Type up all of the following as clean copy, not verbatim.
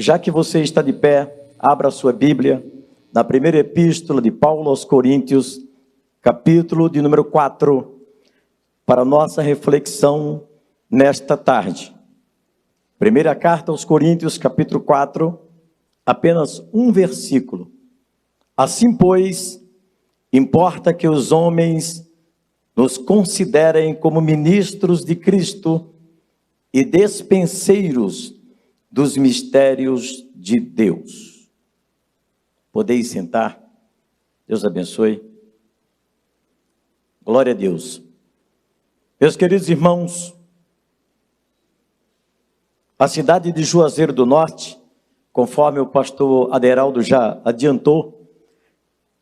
Já que você está de pé, abra a sua Bíblia na primeira epístola de Paulo aos Coríntios, capítulo de número 4, para nossa reflexão nesta tarde. Primeira carta aos Coríntios, capítulo 4, apenas um versículo. Assim, pois, importa que os homens nos considerem como ministros de Cristo e despenseiros dos mistérios de Deus. Podeis sentar? Deus abençoe. Glória a Deus. Meus queridos irmãos, a cidade de Juazeiro do Norte, conforme o pastor Aderaldo já adiantou,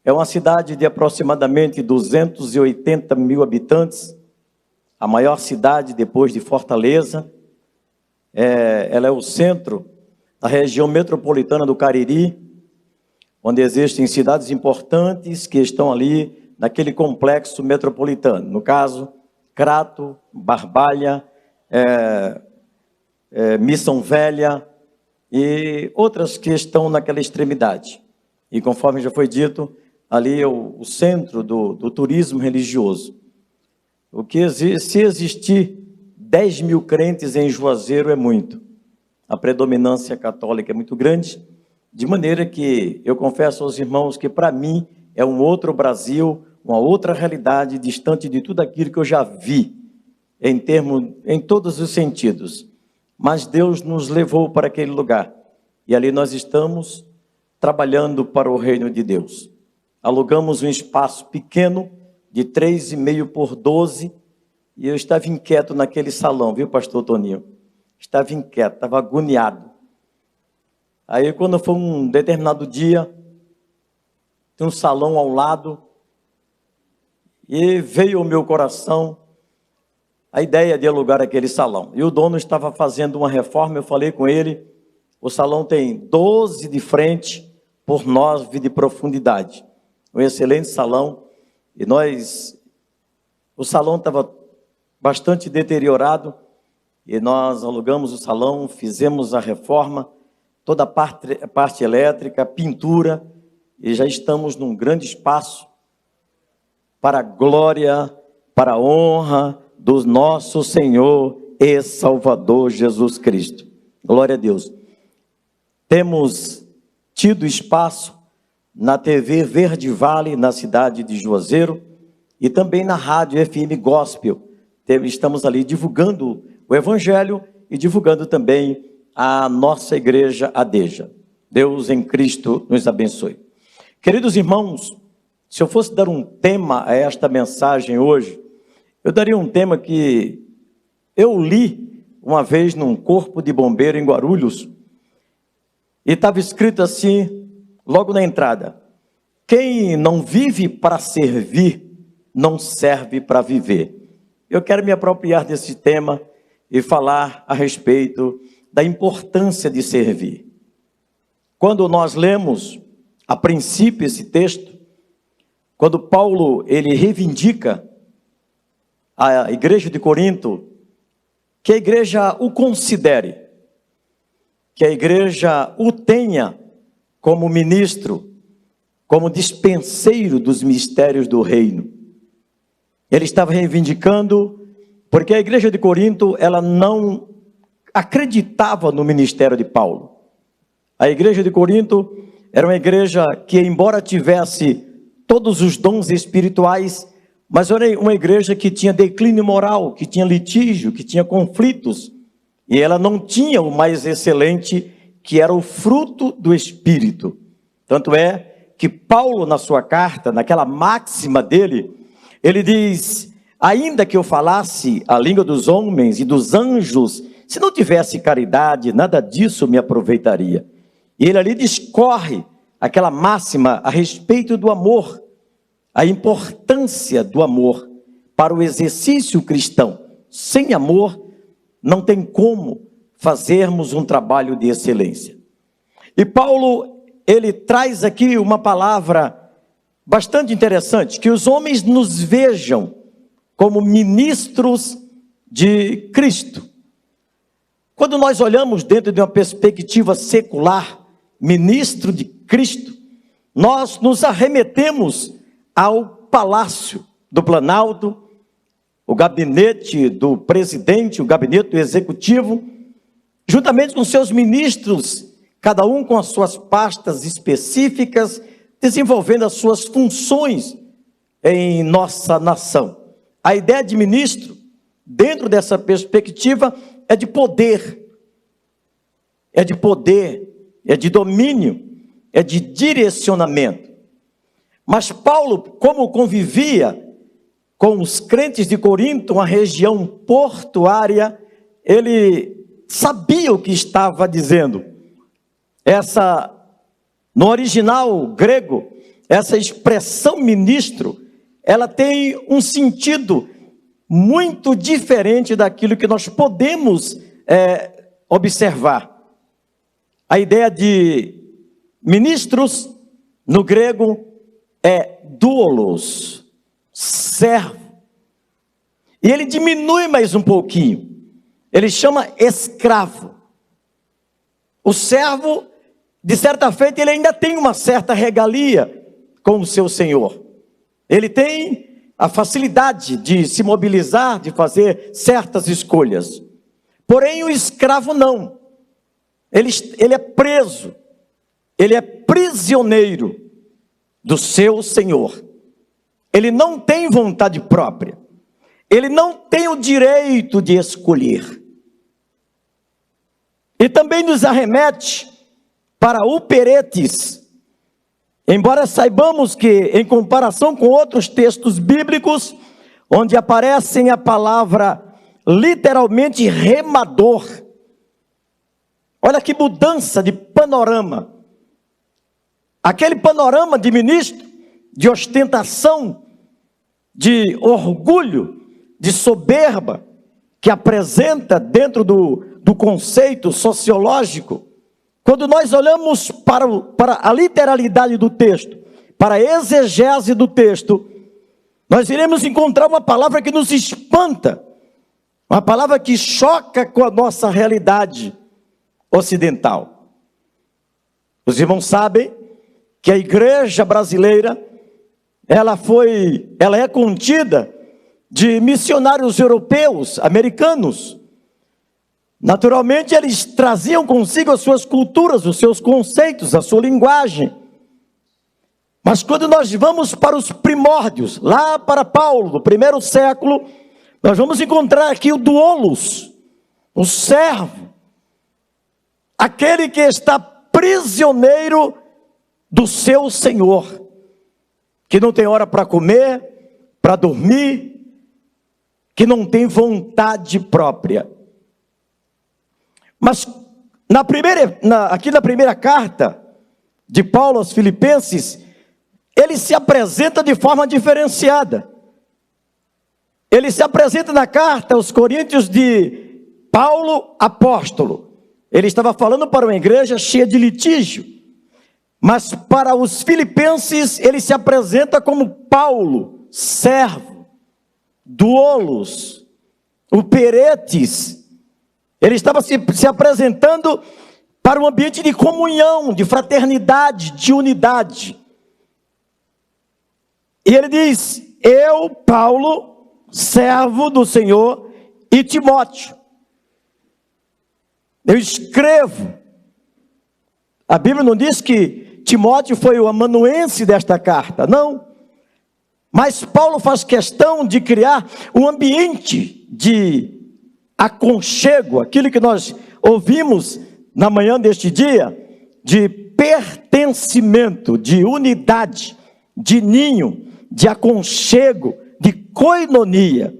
é uma cidade de aproximadamente 280 mil habitantes, a maior cidade depois de Fortaleza. Ela é o centro da região metropolitana do Cariri, onde existem cidades importantes que estão ali naquele complexo metropolitano. No caso, Crato, Barbalha, Missão Velha e outras que estão naquela extremidade. E conforme já foi dito, ali é o centro do turismo religioso. Se existir 10 mil crentes em Juazeiro é muito. A predominância católica é muito grande, de maneira que eu confesso aos irmãos que para mim é um outro Brasil, uma outra realidade, distante de tudo aquilo que eu já vi, em todos os sentidos. Mas Deus nos levou para aquele lugar, e ali nós estamos trabalhando para o reino de Deus. Alugamos um espaço pequeno, de 3,5 por 12, e eu estava inquieto naquele salão, viu, pastor Toninho? Estava inquieto, estava agoniado. Aí, quando foi um determinado dia, tem um salão ao lado, e veio ao meu coração a ideia de alugar aquele salão. E o dono estava fazendo uma reforma, eu falei com ele, o salão tem 12 de frente por 9 de profundidade. Um excelente salão, e o salão estava bastante deteriorado, e nós alugamos o salão, fizemos a reforma, toda a parte elétrica, pintura, e já estamos num grande espaço, para a glória, para a honra do nosso Senhor e Salvador Jesus Cristo. Glória a Deus. Temos tido espaço na TV Verde Vale, na cidade de Juazeiro, e também na rádio FM Gospel. Estamos ali divulgando o Evangelho e divulgando também a nossa igreja ADEJA. Deus em Cristo nos abençoe. Queridos irmãos, se eu fosse dar um tema a esta mensagem hoje, eu daria um tema que eu li uma vez num corpo de bombeiro em Guarulhos, e estava escrito assim, logo na entrada: quem não vive para servir, não serve para viver. Eu quero me apropriar desse tema e falar a respeito da importância de servir. Quando nós lemos, a princípio, esse texto, quando Paulo ele reivindica a igreja de Corinto, que a igreja o considere, que a igreja o tenha como ministro, como dispenseiro dos mistérios do reino. Ele estava reivindicando, porque a igreja de Corinto, ela não acreditava no ministério de Paulo. A igreja de Corinto era uma igreja que, embora tivesse todos os dons espirituais, mas era uma igreja que tinha declínio moral, que tinha litígio, que tinha conflitos, e ela não tinha o mais excelente, que era o fruto do Espírito. Tanto é que Paulo, na sua carta, naquela máxima dele, ele diz: ainda que eu falasse a língua dos homens e dos anjos, se não tivesse caridade, nada disso me aproveitaria. E ele ali discorre aquela máxima a respeito do amor, a importância do amor para o exercício cristão. Sem amor, não tem como fazermos um trabalho de excelência. E Paulo, ele traz aqui uma palavra bastante interessante, que os homens nos vejam como ministros de Cristo. Quando nós olhamos dentro de uma perspectiva secular, ministro de Cristo, nós nos arremetemos ao Palácio do Planalto, o gabinete do presidente, o gabinete do executivo, juntamente com seus ministros, cada um com as suas pastas específicas, desenvolvendo as suas funções em nossa nação. A ideia de ministro, dentro dessa perspectiva, é de poder, é de domínio, é de direcionamento. Mas Paulo, como convivia com os crentes de Corinto, uma região portuária, ele sabia o que estava dizendo. No original grego, essa expressão ministro, ela tem um sentido muito diferente daquilo que nós podemos observar. A ideia de ministros, no grego, é doulos, servo. E ele diminui mais um pouquinho. Ele chama escravo. O servo, de certa feita, ele ainda tem uma certa regalia com o seu senhor. Ele tem a facilidade de se mobilizar, de fazer certas escolhas. Porém, o escravo não. Ele é preso. Ele é prisioneiro do seu senhor. Ele não tem vontade própria. Ele não tem o direito de escolher. E também nos arremete para o peretes. Embora saibamos que, em comparação com outros textos bíblicos, onde aparecem a palavra literalmente remador. Olha que mudança de panorama. Aquele panorama de ministro, de ostentação, de orgulho, de soberba, que apresenta dentro do conceito sociológico. Quando nós olhamos para a literalidade do texto, para a exegese do texto, nós iremos encontrar uma palavra que nos espanta, uma palavra que choca com a nossa realidade ocidental. Os irmãos sabem que a igreja brasileira, ela é contida de missionários europeus, americanos. Naturalmente, eles traziam consigo as suas culturas, os seus conceitos, a sua linguagem. Mas quando nós vamos para os primórdios, lá para Paulo, do primeiro século, nós vamos encontrar aqui o doulos, o servo, aquele que está prisioneiro do seu senhor, que não tem hora para comer, para dormir, que não tem vontade própria. Mas aqui na primeira carta de Paulo aos Filipenses, ele se apresenta de forma diferenciada. Ele se apresenta na carta aos Coríntios de Paulo, apóstolo. Ele estava falando para uma igreja cheia de litígio. Mas para os filipenses, ele se apresenta como Paulo, servo, doulos, o peretes. Ele estava se apresentando para um ambiente de comunhão, de fraternidade, de unidade. E ele diz: eu, Paulo, servo do Senhor, e Timóteo, eu escrevo. A Bíblia não diz que Timóteo foi o amanuense desta carta, não. Mas Paulo faz questão de criar um ambiente de aconchego, aquilo que nós ouvimos na manhã deste dia, de pertencimento, de unidade, de ninho, de aconchego, de koinonia.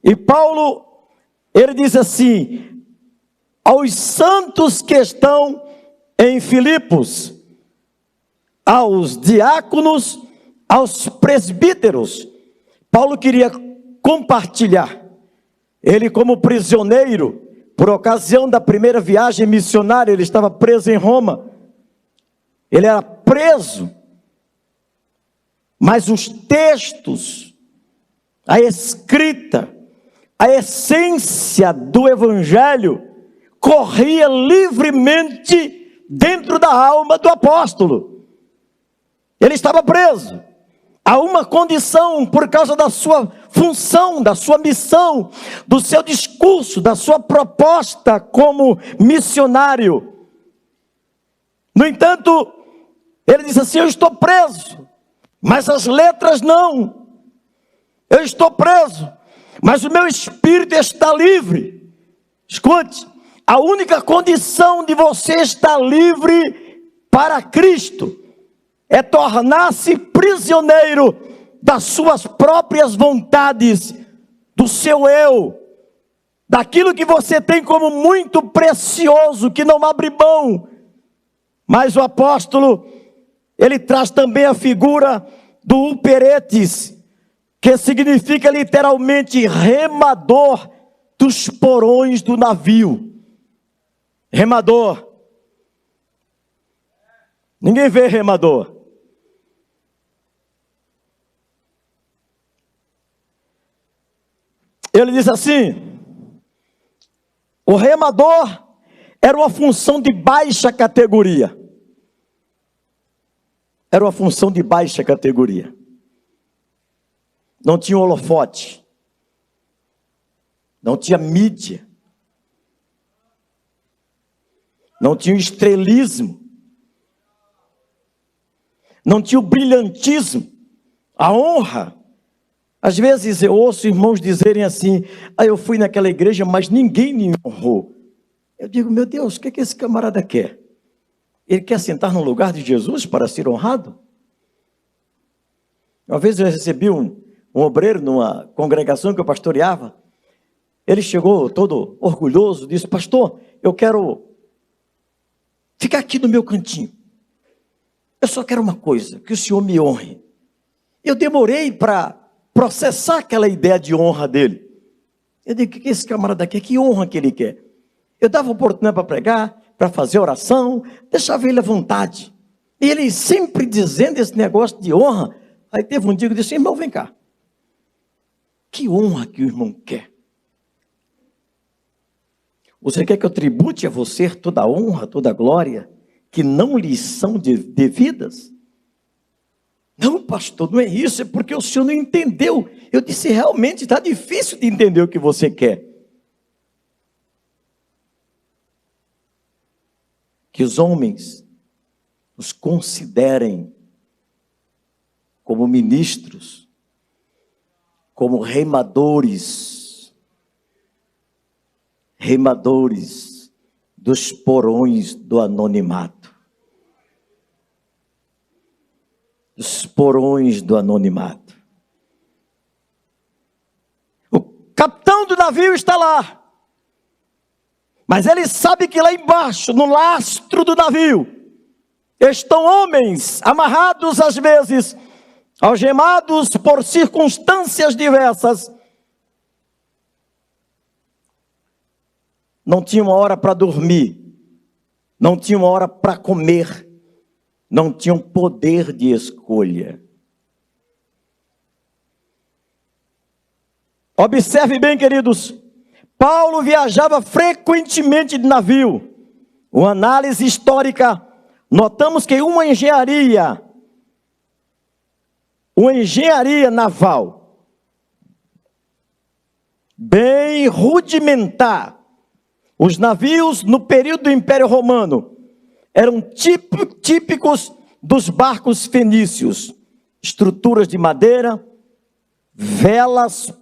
E Paulo, ele diz assim: aos santos que estão em Filipos, aos diáconos, aos presbíteros. Paulo queria compartilhar. Ele, como prisioneiro, por ocasião da primeira viagem missionária, ele estava preso em Roma. Ele era preso. Mas os textos, a escrita, a essência do evangelho corria livremente dentro da alma do apóstolo. Ele estava preso a uma condição por causa da sua função, da sua missão, do seu discurso, da sua proposta como missionário. No entanto, ele disse assim: eu estou preso, mas as letras não. Eu estou preso, mas o meu espírito está livre. Escute, a única condição de você estar livre para Cristo é tornar-se prisioneiro das suas próprias vontades, do seu eu, daquilo que você tem como muito precioso, que não abre mão. Mas o apóstolo, ele traz também a figura do uperetes, que significa literalmente remador dos porões do navio. Remador. Ninguém vê remador. Ele diz assim: o remador era uma função de baixa categoria. Era uma função de baixa categoria. Não tinha holofote. Não tinha mídia. Não tinha estrelismo. Não tinha o brilhantismo. A honra. Às vezes eu ouço irmãos dizerem assim: eu fui naquela igreja, mas ninguém me honrou. Eu digo: meu Deus, o que esse camarada quer? Ele quer sentar no lugar de Jesus para ser honrado? Uma vez eu recebi um obreiro numa congregação que eu pastoreava. Ele chegou todo orgulhoso, disse: pastor, eu quero ficar aqui no meu cantinho. Eu só quero uma coisa, que o senhor me honre. Eu demorei para processar aquela ideia de honra dele. Eu digo: o que esse camarada quer? Que honra que ele quer? Eu dava oportunidade para pregar, para fazer oração, deixava ele à vontade. E ele sempre dizendo esse negócio de honra. Aí teve um dia que eu disse: irmão, vem cá. Que honra que o irmão quer? Você quer que eu tribute a você toda a honra, toda a glória, que não lhes são devidas? Não, pastor, não é isso, é porque o senhor não entendeu. Eu disse: realmente está difícil de entender o que você quer. Que os homens nos considerem como ministros, como remadores dos porões do anonimato. Dos porões do anonimato. O capitão do navio está lá. Mas ele sabe que lá embaixo, no lastro do navio, estão homens amarrados às vezes, algemados por circunstâncias diversas. Não tinha uma hora para dormir, não tinha uma hora para comer, não tinham poder de escolha. Observe bem, queridos, Paulo viajava frequentemente de navio. Uma análise histórica, notamos que uma engenharia naval, bem rudimentar. Os navios no período do Império Romano eram típicos dos barcos fenícios. Estruturas de madeira, velas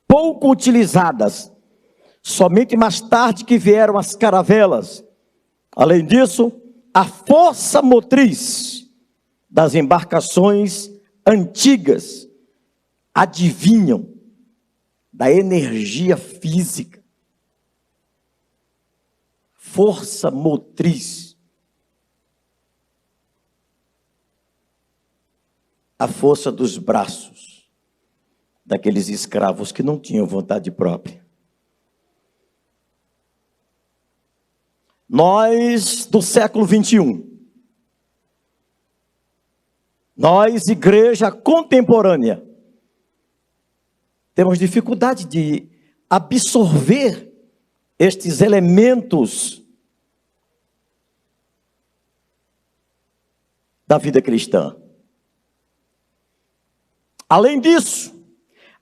pouco utilizadas. Somente mais tarde que vieram as caravelas. Além disso, a força motriz das embarcações antigas adivinham da energia física. Força motriz. A força dos braços daqueles escravos que não tinham vontade própria. Nós do século 21, nós, igreja contemporânea, temos dificuldade de absorver estes elementos da vida cristã. Além disso,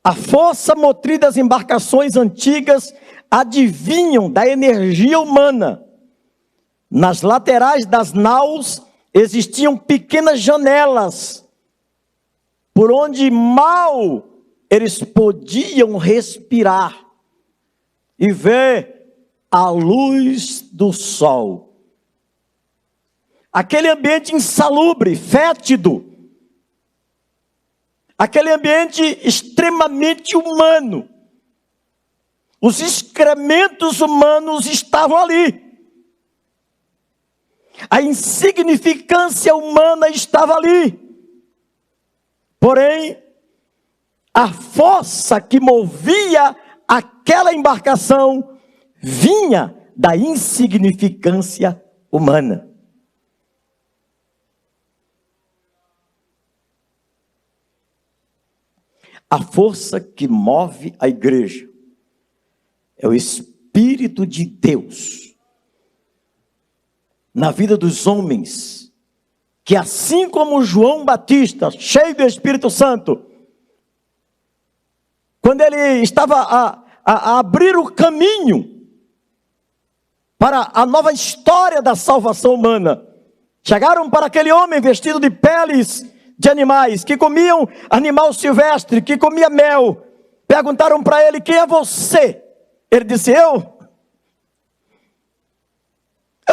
a força motriz das embarcações antigas adivinham da energia humana. Nas laterais das naus existiam pequenas janelas, por onde mal eles podiam respirar e ver a luz do sol. Aquele ambiente insalubre, fétido, aquele ambiente extremamente humano. Os excrementos humanos estavam ali. A insignificância humana estava ali. Porém, a força que movia aquela embarcação vinha da insignificância humana. A força que move a igreja é o Espírito de Deus na vida dos homens, que assim como João Batista, cheio do Espírito Santo, quando ele estava a abrir o caminho para a nova história da salvação humana, chegaram para aquele homem vestido de peles de animais, que comiam animal silvestre, que comia mel. Perguntaram para ele: quem é você? Ele disse: eu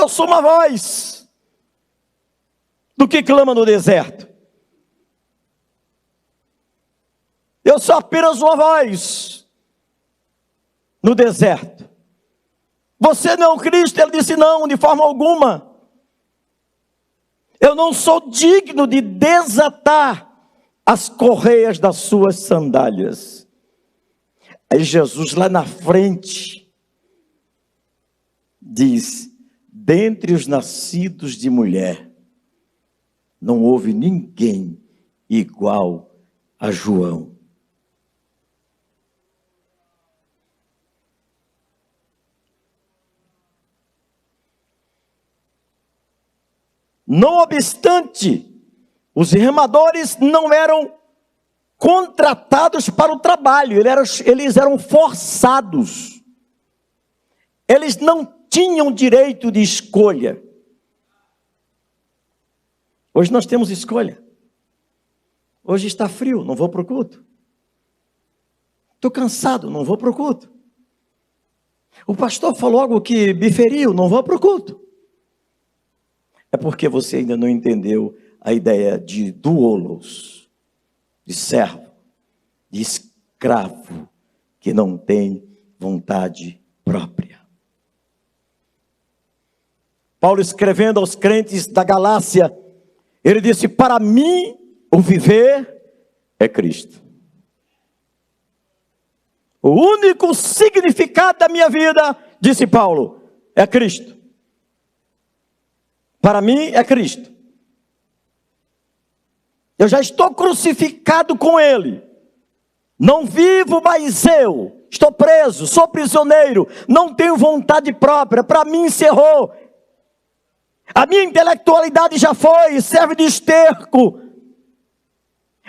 sou uma voz do que clama no deserto. Eu sou apenas uma voz no deserto. Você não é o Cristo? Ele disse: não, de forma alguma. Eu não sou digno de desatar as correias das suas sandálias. Aí Jesus lá na frente diz: dentre os nascidos de mulher, não houve ninguém igual a João. Não obstante, os remadores não eram contratados para o trabalho, eles eram forçados. Eles não tinham direito de escolha. Hoje nós temos escolha. Hoje está frio, não vou para o culto. Estou cansado, não vou para o culto. O pastor falou algo que me feriu, não vou para o culto. É porque você ainda não entendeu a ideia de doulos, de servo, de escravo, que não tem vontade própria. Paulo, escrevendo aos crentes da Galácia, ele disse: para mim o viver é Cristo. O único significado da minha vida, disse Paulo, é Cristo. Para mim é Cristo. Eu já estou crucificado com Ele. Não vivo mais eu. Estou preso, sou prisioneiro. Não tenho vontade própria. Para mim encerrou. A minha intelectualidade já foi, serve de esterco.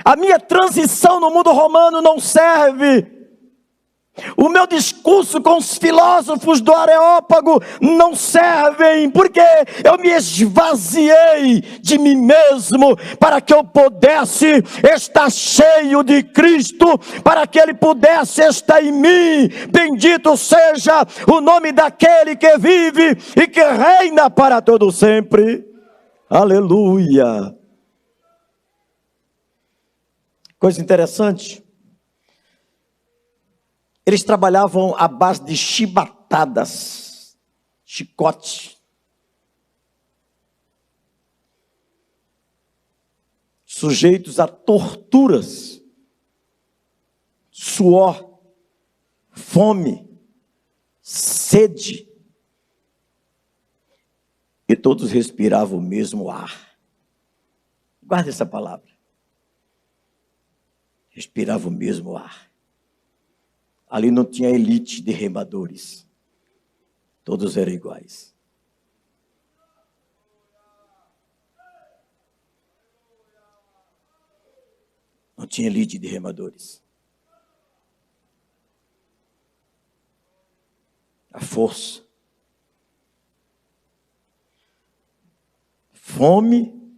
A minha transição no mundo romano não serve. O meu discurso com os filósofos do Areópago não servem, porque eu me esvaziei de mim mesmo para que eu pudesse estar cheio de Cristo, para que Ele pudesse estar em mim. Bendito seja o nome daquele que vive e que reina para todo sempre. Aleluia. Coisa interessante. Eles trabalhavam à base de chibatadas, chicote. Sujeitos a torturas, suor, fome, sede. E todos respiravam o mesmo ar. Guarde essa palavra. Respiravam o mesmo ar. Ali não tinha elite de remadores. Todos eram iguais. Não tinha elite de remadores. A força, fome,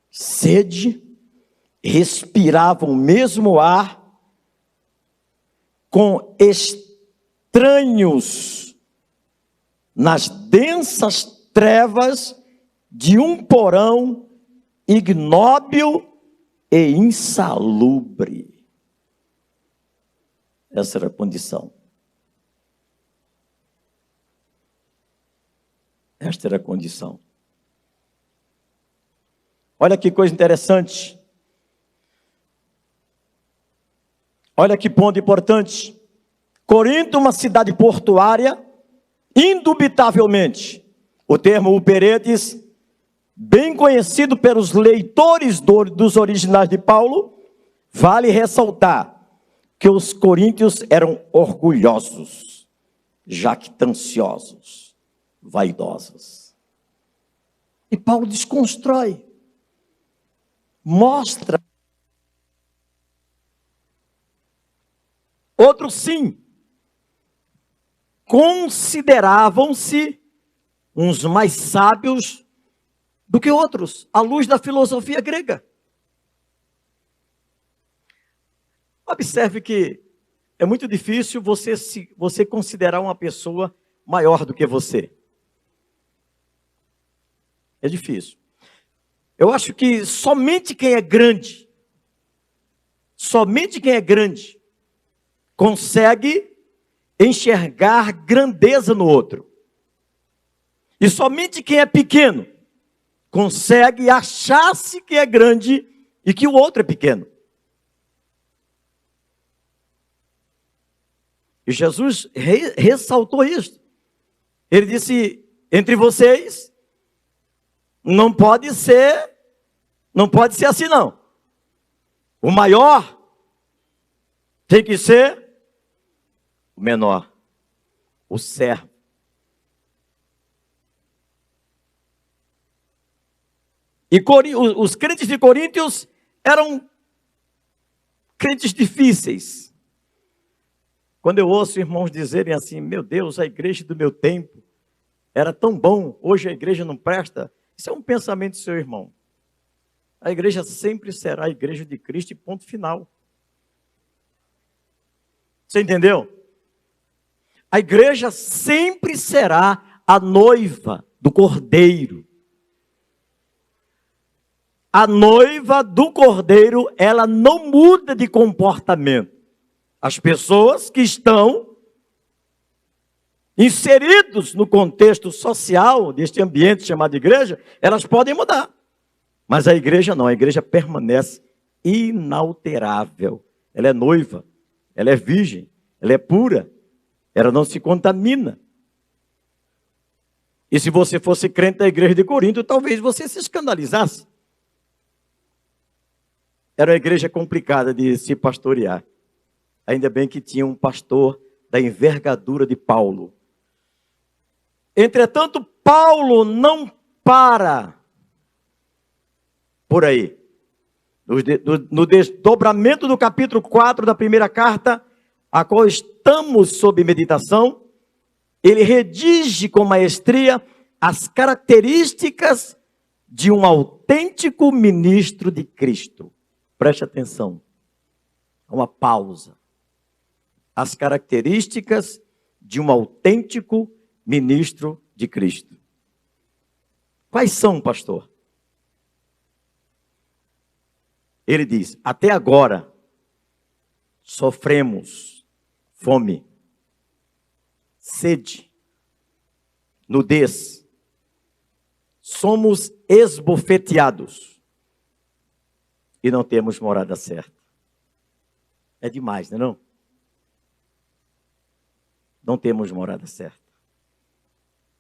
sede, respiravam o mesmo ar com estranhos nas densas trevas de um porão ignóbil e insalubre. Essa era a condição. Esta era a condição. Olha que coisa interessante. Olha que ponto importante. Corinto, uma cidade portuária, indubitavelmente. O termo uperetes, bem conhecido pelos leitores dos originais de Paulo, vale ressaltar que os coríntios eram orgulhosos, jactanciosos, vaidosos. E Paulo desconstrói, mostra. Outros sim, consideravam-se uns mais sábios do que outros, à luz da filosofia grega. Observe que é muito difícil você considerar uma pessoa maior do que você. É difícil. Eu acho que somente quem é grande, consegue enxergar grandeza no outro. E somente quem é pequeno consegue achar-se que é grande e que o outro é pequeno. E Jesus ressaltou isso. Ele disse: entre vocês não pode ser assim não. O maior tem que ser o menor, o servo. E os crentes de Coríntios eram crentes difíceis. Quando eu ouço irmãos dizerem assim: meu Deus, a igreja do meu tempo era tão bom, hoje a igreja não presta. Isso é um pensamento do seu irmão. A igreja sempre será a igreja de Cristo e ponto final. Você entendeu? A igreja sempre será a noiva do Cordeiro. A noiva do Cordeiro, ela não muda de comportamento. As pessoas que estão inseridos no contexto social deste ambiente chamado igreja, elas podem mudar. Mas a igreja não, a igreja permanece inalterável. Ela é noiva, ela é virgem, ela é pura, ela não se contamina. E se você fosse crente da igreja de Corinto, talvez você se escandalizasse. Era uma igreja complicada de se pastorear. Ainda bem que tinha um pastor da envergadura de Paulo. Entretanto, Paulo não para por aí. No desdobramento do capítulo 4 da primeira carta, a qual estamos sob meditação, ele redige com maestria as características de um autêntico ministro de Cristo. Preste atenção. Uma pausa. As características de um autêntico ministro de Cristo. Quais são, pastor? Ele diz: até agora sofremos fome, sede, nudez, somos esbofeteados e não temos morada certa. É demais, não é não? Não temos morada certa.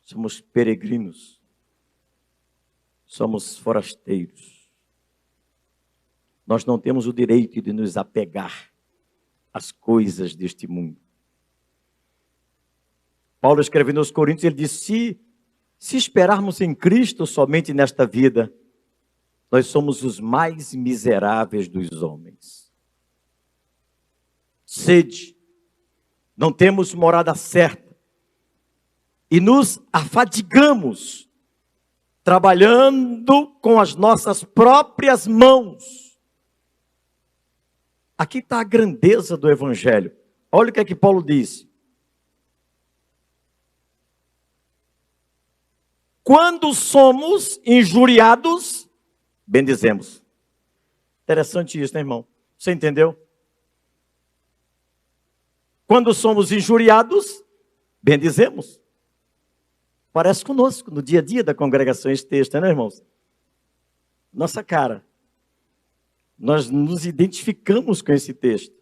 Somos peregrinos. Somos forasteiros. Nós não temos o direito de nos apegar às coisas deste mundo. Paulo escrevendo aos Coríntios, ele disse, se esperarmos em Cristo somente nesta vida, nós somos os mais miseráveis dos homens. Sede, não temos morada certa, e nos afadigamos, trabalhando com as nossas próprias mãos. Aqui está a grandeza do Evangelho. Olha o que é que Paulo diz. Quando somos injuriados, bendizemos. Interessante isso, né, irmão? Você entendeu? Quando somos injuriados, bendizemos. Parece conosco, no dia a dia da congregação, esse texto, né, irmãos? Nossa cara. Nós nos identificamos com esse texto.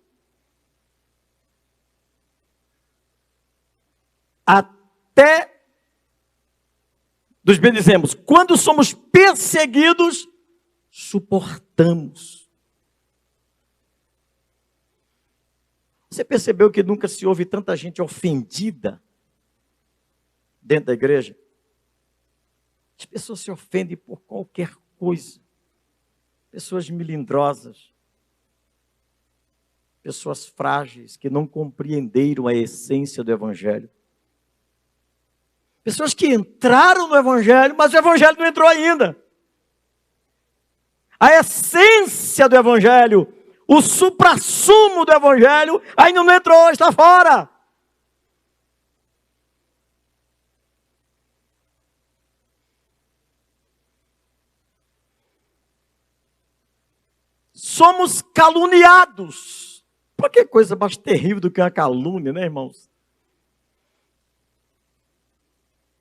Até nos bendizemos. Quando somos perseguidos, suportamos. Você percebeu que nunca se ouve tanta gente ofendida dentro da igreja? As pessoas se ofendem por qualquer coisa. Pessoas melindrosas. Pessoas frágeis que não compreenderam a essência do Evangelho. Pessoas que entraram no Evangelho, mas o Evangelho não entrou ainda. A essência do Evangelho, o suprassumo do Evangelho, ainda não entrou, está fora. Somos caluniados. Por que coisa mais terrível do que uma calúnia, né, irmãos?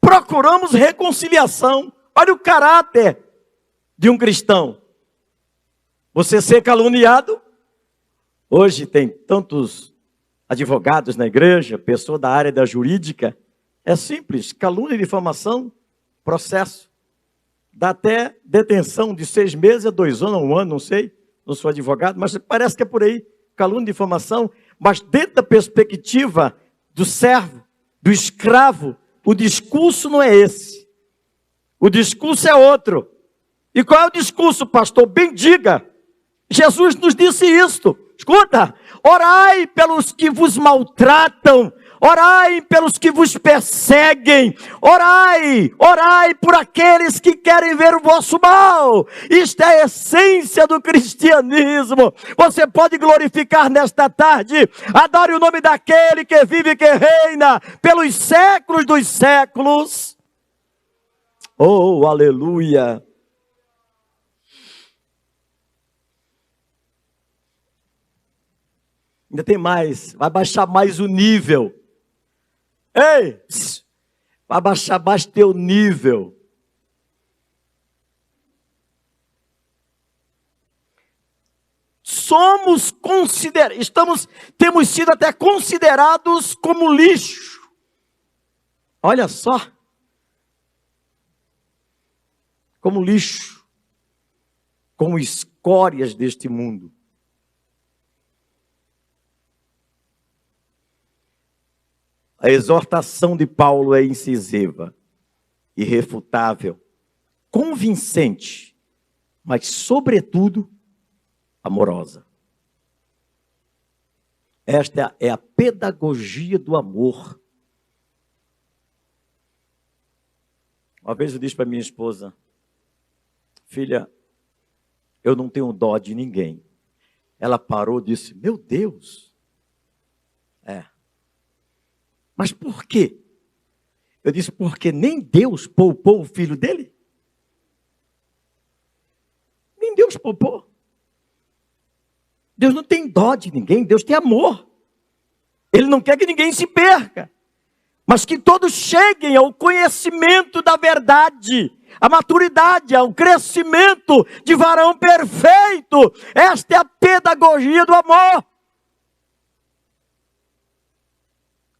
Procuramos reconciliação. Olha o caráter de um cristão. Você ser caluniado. Hoje tem tantos advogados na igreja, pessoa da área da jurídica. É simples, calúnia e difamação, processo. Dá até detenção de 6 meses a 2 anos, 1 ano, não sei. Não sou advogado, mas parece que é por aí. Calúnia e difamação. Mas dentro da perspectiva do servo, do escravo, o discurso não é esse. O discurso é outro. E qual é o discurso, pastor? Bendiga. Jesus nos disse isto. Escuta, orai pelos que vos maltratam, orai pelos que vos perseguem, orai por aqueles que querem ver o vosso mal. Isto é a essência do cristianismo. Você pode glorificar nesta tarde, adore o nome daquele que vive e que reina pelos séculos dos séculos. Oh, aleluia! Ainda tem mais, vai baixar mais o nível. Ei, vai baixar mais teu nível. Temos sido até considerados como lixo. Olha só. Como lixo. Como escórias deste mundo. A exortação de Paulo é incisiva, irrefutável, convincente, mas, sobretudo, amorosa. Esta é a pedagogia do amor. Uma vez eu disse para minha esposa, filha, eu não tenho dó de ninguém. Ela parou e disse, meu Deus. Mas por quê? Eu disse, porque nem Deus poupou o filho dele. Nem Deus poupou. Deus não tem dó de ninguém, Deus tem amor. Ele não quer que ninguém se perca, mas que todos cheguem ao conhecimento da verdade, à maturidade, ao crescimento de varão perfeito. Esta é a pedagogia do amor.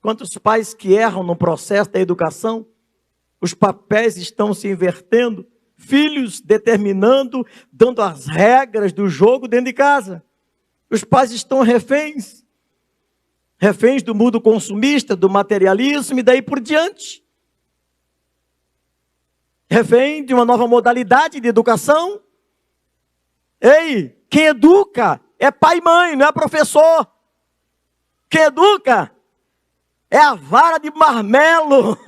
Quantos pais que erram no processo da educação, os papéis estão se invertendo, filhos determinando, dando as regras do jogo dentro de casa. Os pais estão reféns. reféns do mundo consumista, do materialismo e daí por diante. Refém de uma nova modalidade de educação. Ei, quem educa é pai e mãe, não é professor. Quem educa é a vara de marmelo.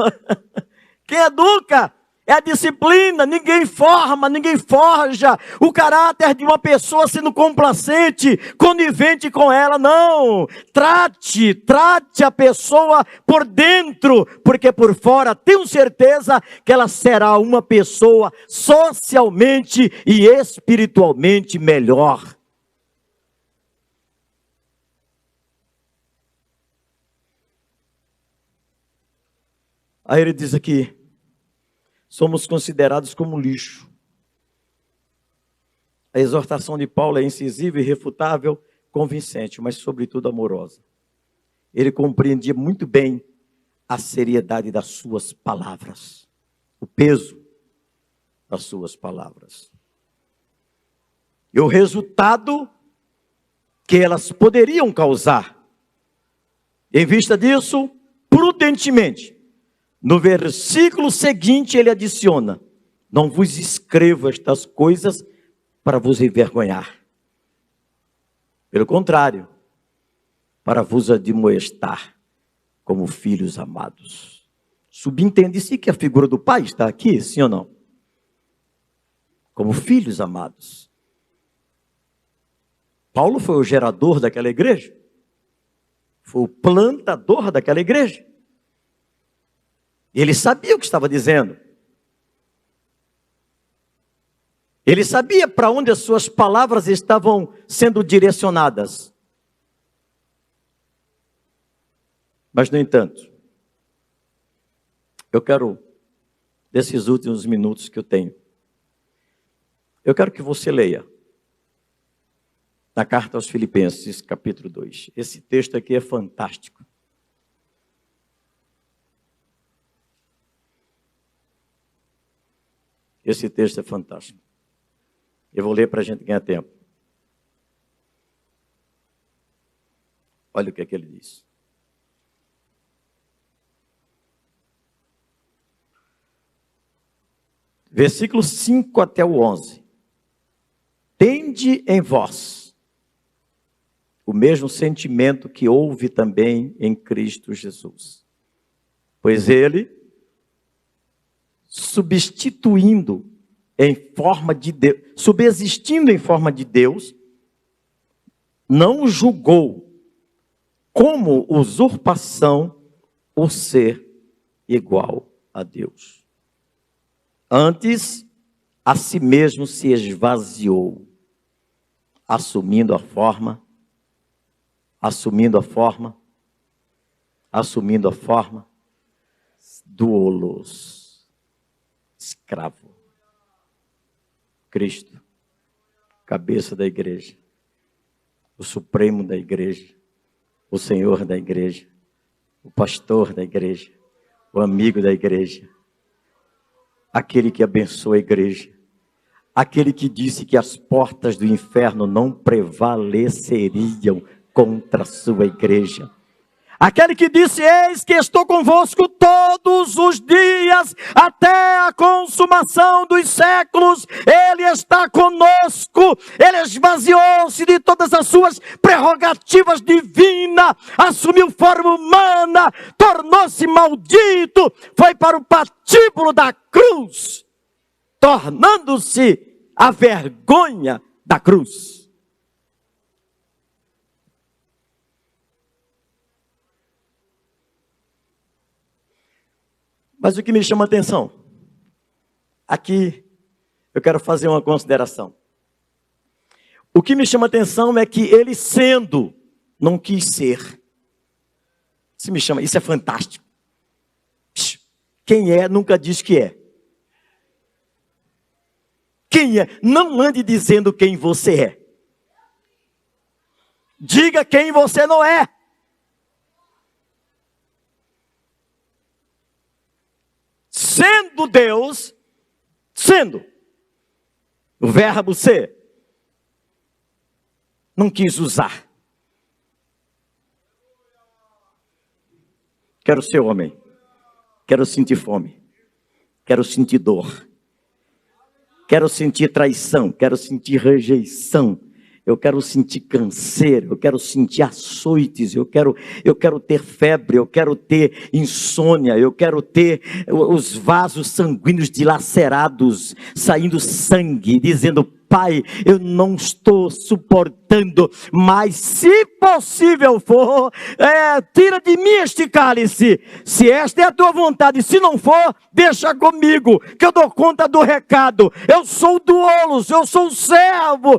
Quem educa é a disciplina. Ninguém forma, ninguém forja o caráter de uma pessoa sendo complacente, conivente com ela. Não, trate a pessoa por dentro, porque por fora tenho certeza que ela será uma pessoa socialmente e espiritualmente melhor. Aí ele diz aqui, somos considerados como lixo. A exortação de Paulo é incisiva, irrefutável, convincente, mas sobretudo amorosa. Ele compreendia muito bem a seriedade das suas palavras, o peso das suas palavras. E o resultado que elas poderiam causar. Em vista disso, prudentemente, no versículo seguinte ele adiciona, não vos escrevo estas coisas para vos envergonhar. Pelo contrário, para vos admoestar como filhos amados. Subentende-se que a figura do pai está aqui, sim ou não? Como filhos amados. Paulo foi o gerador daquela igreja. Foi o plantador daquela igreja. Ele sabia o que estava dizendo. Ele sabia para onde as suas palavras estavam sendo direcionadas. Mas, no entanto, eu quero, desses últimos minutos que eu tenho, eu quero que você leia na carta aos Filipenses, capítulo 2. Esse texto aqui é fantástico. Esse texto é fantástico. Eu vou ler para a gente ganhar tempo. Olha o que é que ele diz. Versículo 5 até o 11. Tende em vós o mesmo sentimento que houve também em Cristo Jesus. Pois ele, subsistindo em forma de Deus, não julgou como usurpação o ser igual a Deus. Antes, a si mesmo se esvaziou, assumindo a forma do holos, escravo. Cristo, cabeça da igreja, o supremo da igreja, o Senhor da igreja, o pastor da igreja, o amigo da igreja, aquele que abençoa a igreja, aquele que disse que as portas do inferno não prevaleceriam contra a sua igreja. Aquele que disse, eis que estou convosco todos os dias, até a consumação dos séculos. Ele está conosco. Ele esvaziou-se de todas as suas prerrogativas divinas, assumiu forma humana, tornou-se maldito, foi para o patíbulo da cruz, tornando-se a vergonha da cruz. Mas o que me chama a atenção, aqui eu quero fazer uma consideração. O que me chama a atenção é que ele sendo, não quis ser. Isso é fantástico. Quem é, nunca diz que é. Quem é, não ande dizendo quem você é. Diga quem você não é. Sendo Deus, o verbo ser, não quis usar. Quero ser homem. Quero sentir fome. Quero sentir dor. Quero sentir traição. Quero sentir rejeição. Eu quero sentir câncer, eu quero sentir açoites, eu quero ter febre, eu quero ter insônia, eu quero ter os vasos sanguíneos dilacerados, saindo sangue, dizendo: Pai, eu não estou suportando, mas se possível for, tira de mim este cálice. Se esta é a tua vontade, se não for, deixa comigo, que eu dou conta do recado. Eu sou o doulos, eu sou o servo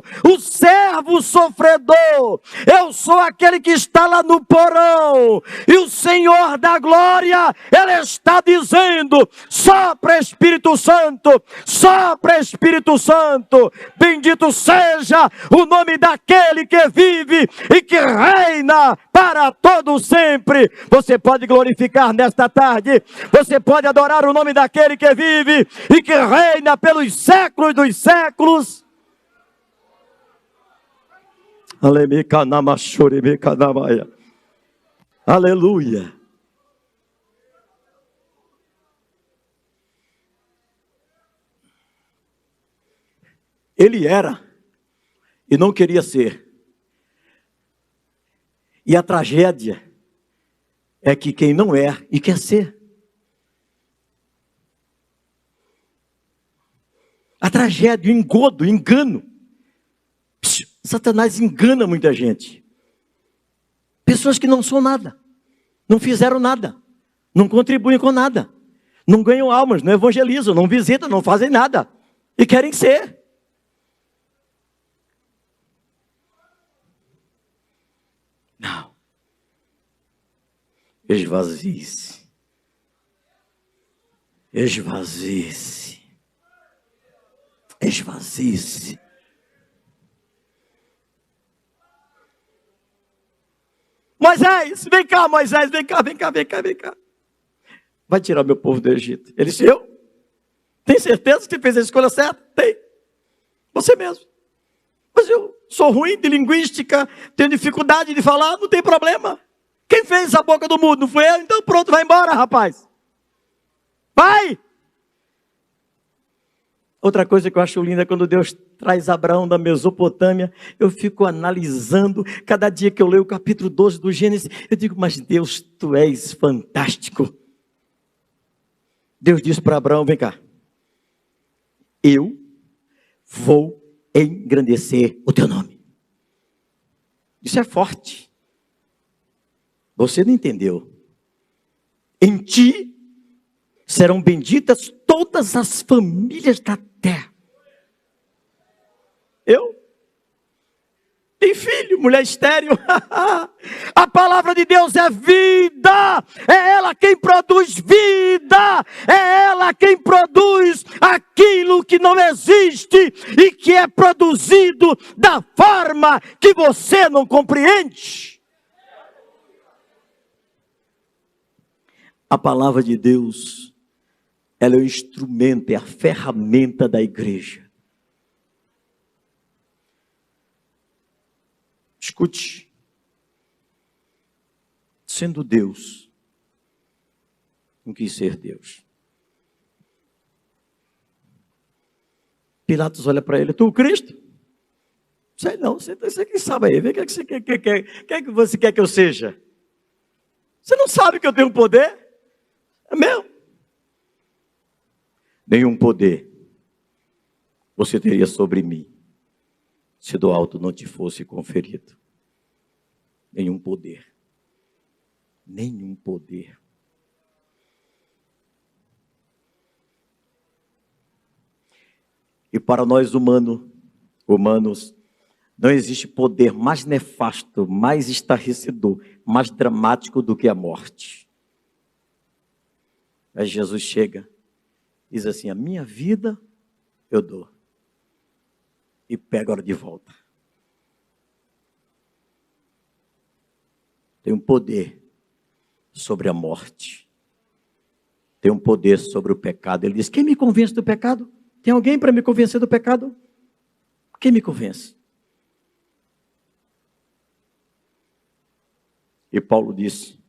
sofredor. Eu sou aquele que está lá no porão, e o Senhor da glória, Ele está dizendo: sopra Espírito Santo, sopra Espírito Santo. Bendito seja o nome daquele que vive e que reina para todo sempre. Você pode glorificar nesta tarde, você pode adorar o nome daquele que vive e que reina pelos séculos dos séculos. Aleluia. Ele era e não queria ser. E a tragédia é que quem não é e quer ser. A tragédia, o engodo, o engano. Satanás engana muita gente. Pessoas que não são nada, não fizeram nada, não contribuem com nada, não ganham almas, não evangelizam, não visitam, não fazem nada e querem ser. Não. Esvazie-se. Esvazie-se. Esvazie-se. Moisés, vem cá, Moisés, vem cá. Vai tirar o meu povo do Egito. Ele disse: eu? Tem certeza que você fez a escolha certa? Tem. Você mesmo. Mas eu sou ruim de linguística, tenho dificuldade de falar, não tem problema. Quem fez a boca do mundo? Não fui eu? Então pronto, vai embora, rapaz. Vai! Outra coisa que eu acho linda é quando Deus traz Abraão da Mesopotâmia. Eu fico analisando, cada dia que eu leio o capítulo 12 do Gênesis, eu digo: mas Deus, tu és fantástico. Deus disse para Abraão: vem cá, eu vou engrandecer o teu nome. Isso é forte. Você não entendeu. Em ti serão benditas todas as famílias da terra. Eu? Tem filho, mulher estéril. A palavra de Deus é vida. É ela quem produz vida. É ela quem produz aquilo que não existe e que é produzido da forma que você não compreende. A palavra de Deus, ela é o instrumento, é a ferramenta da igreja. Escute, sendo Deus, não quis ser Deus. Pilatos olha para ele: tu o Cristo? Sei não, você quem sabe aí, vê o que você quer que você quer que eu seja? Você não sabe que eu tenho poder? É meu. Nenhum poder você teria sobre mim se do alto não te fosse conferido. Nenhum poder. Nenhum poder. E para nós humanos, não existe poder mais nefasto, mais estarrecedor, mais dramático do que a morte. Aí Jesus chega, diz assim: a minha vida eu dou. E pega ela de volta. Tem um poder sobre a morte. Tem um poder sobre o pecado. Ele diz: quem me convence do pecado? Tem alguém para me convencer do pecado? Quem me convence? E Paulo disse: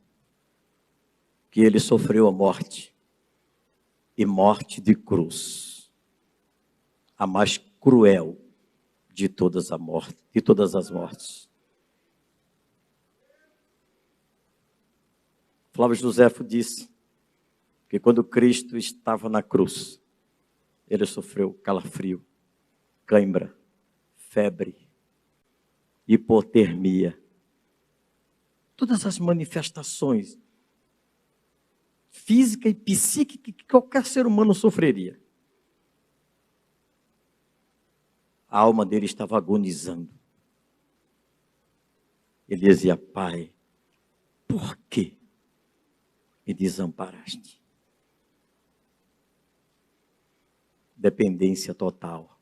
que ele sofreu a morte, e morte de cruz, a mais cruel de todas as mortes. Flávio Joséfo disse que quando Cristo estava na cruz, ele sofreu calafrio, cãibra, febre, hipotermia, todas as manifestações física e psíquica que qualquer ser humano sofreria. A alma dele estava agonizando. Ele dizia: Pai, por que me desamparaste? Dependência total.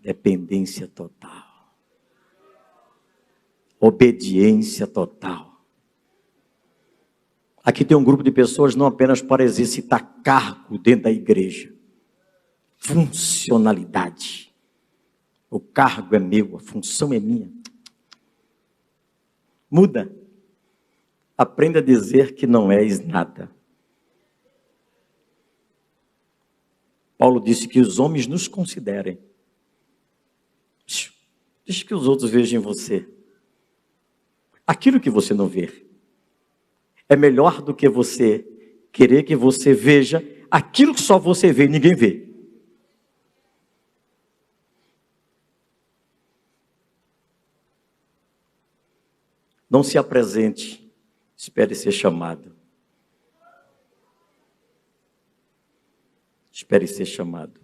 Dependência total. Obediência total. Aqui tem um grupo de pessoas não apenas para exercitar cargo dentro da igreja. Funcionalidade. O cargo é meu, a função é minha. Muda. Aprenda a dizer que não és nada. Paulo disse que os homens nos considerem. Deixa que os outros vejam em você aquilo que você não vê. É melhor do que você querer que você veja aquilo que só você vê e ninguém vê. Não se apresente, espere ser chamado. Espere ser chamado.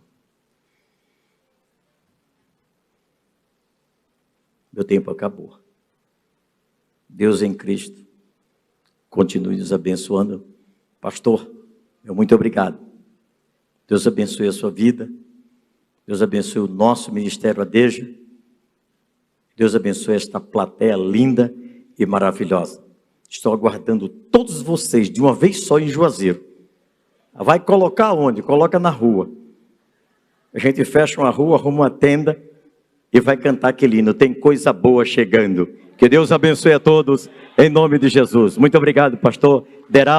Meu tempo acabou. Deus em Cristo continue nos abençoando. Pastor, meu muito obrigado. Deus abençoe a sua vida. Deus abençoe o nosso ministério ADEJA. Deus abençoe esta plateia linda e maravilhosa. Estou aguardando todos vocês de uma vez só em Juazeiro. Vai colocar onde? Coloca na rua. A gente fecha uma rua, arruma uma tenda e vai cantar aquele hino. Tem coisa boa chegando. Que Deus abençoe a todos, em nome de Jesus. Muito obrigado, pastor Deral.